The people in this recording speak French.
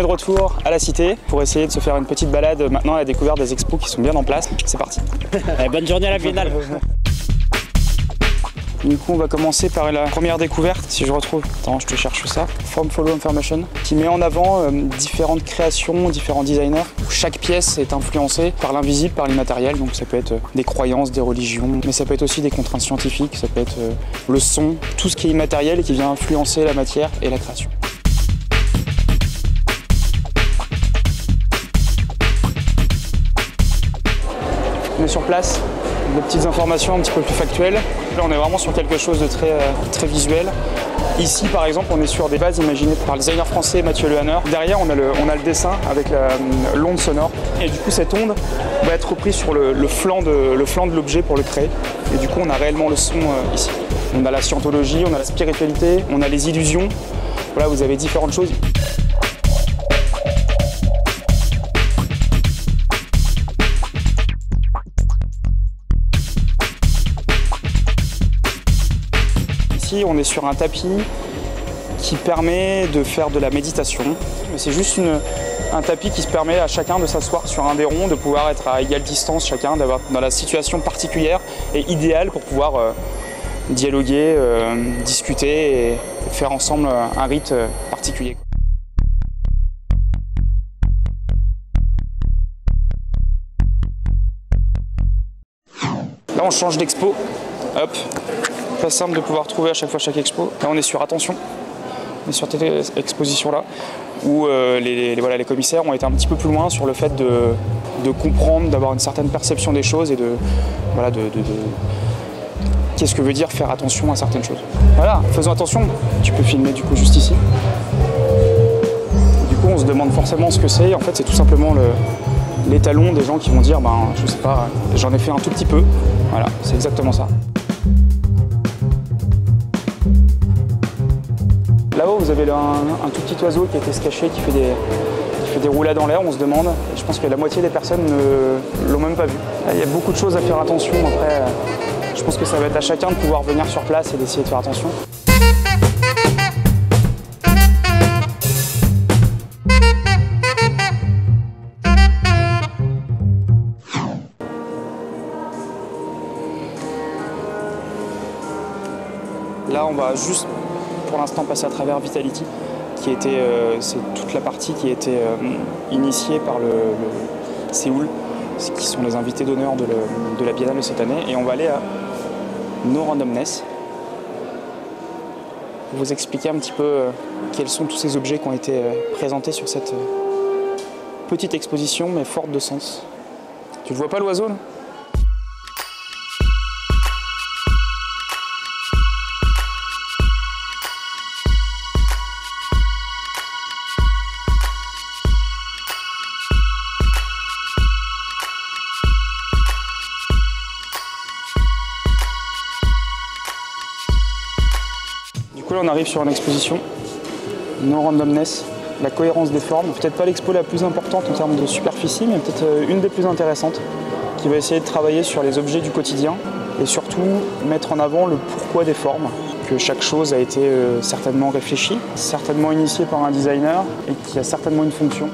est de retour à la Cité pour essayer de se faire une petite balade maintenant à la découverte des expos qui sont bien en place. C'est parti. Bonne journée à la Biennale. Du coup, on va commencer par la première découverte, si je retrouve. Attends, je te cherche ça. Form Follow Information, qui met en avant différentes créations, différents designers. Chaque pièce est influencée par l'invisible, par l'immatériel. Donc ça peut être des croyances, des religions, mais ça peut être aussi des contraintes scientifiques, ça peut être le son, tout ce qui est immatériel et qui vient influencer la matière et la création. On est sur place, des petites informations un petit peu plus factuelles. Là, on est vraiment sur quelque chose de très visuel. Ici, par exemple, on est sur des bases imaginées par le designer français Mathieu Lehanner. Derrière, on a le dessin avec l'onde sonore. Et du coup, cette onde va être reprise sur le flanc de l'objet pour le créer. Et du coup, on a réellement le son ici. On a la scientologie, on a la spiritualité, on a les illusions. Voilà, vous avez différentes choses. On est sur un tapis qui permet de faire de la méditation. C'est juste un tapis qui se permet à chacun de s'asseoir sur un des ronds, de pouvoir être à égale distance chacun, d'avoir dans la situation particulière et idéale pour pouvoir dialoguer, discuter et faire ensemble un rite particulier. Là, on change d'expo. Hop. Pas simple de pouvoir trouver à chaque fois chaque expo. Là on est sur Attention, on est sur cette exposition-là, où les commissaires ont été un petit peu plus loin sur le fait de comprendre, d'avoir une certaine perception des choses et qu'est-ce que veut dire faire attention à certaines choses. Voilà, faisons attention. Tu peux filmer du coup juste ici. Du coup on se demande forcément ce que c'est. En fait c'est tout simplement l'étalon des gens qui vont dire, je sais pas, j'en ai fait un tout petit peu. Voilà, c'est exactement ça. Là-haut, vous avez un tout petit oiseau qui a été caché, qui fait des roulades en l'air, on se demande. Et je pense que la moitié des personnes ne l'ont même pas vu. Là, il y a beaucoup de choses à faire attention. Après, je pense que ça va être à chacun de pouvoir venir sur place et d'essayer de faire attention. Là, on va juste pour l'instant passer à travers Vitality, qui était, c'est toute la partie qui a été initiée par le Séoul, qui sont les invités d'honneur de la Biennale de cette année. Et on va aller à No Randomness pour vous expliquer un petit peu quels sont tous ces objets qui ont été présentés sur cette petite exposition, mais forte de sens. Tu le vois pas l'oiseau là ? Là, on arrive sur une exposition, No Randomness, la cohérence des formes. Peut-être pas l'expo la plus importante en termes de superficie, mais peut-être une des plus intéressantes, qui va essayer de travailler sur les objets du quotidien et surtout mettre en avant le pourquoi des formes, que chaque chose a été certainement réfléchie, certainement initiée par un designer et qui a certainement une fonction.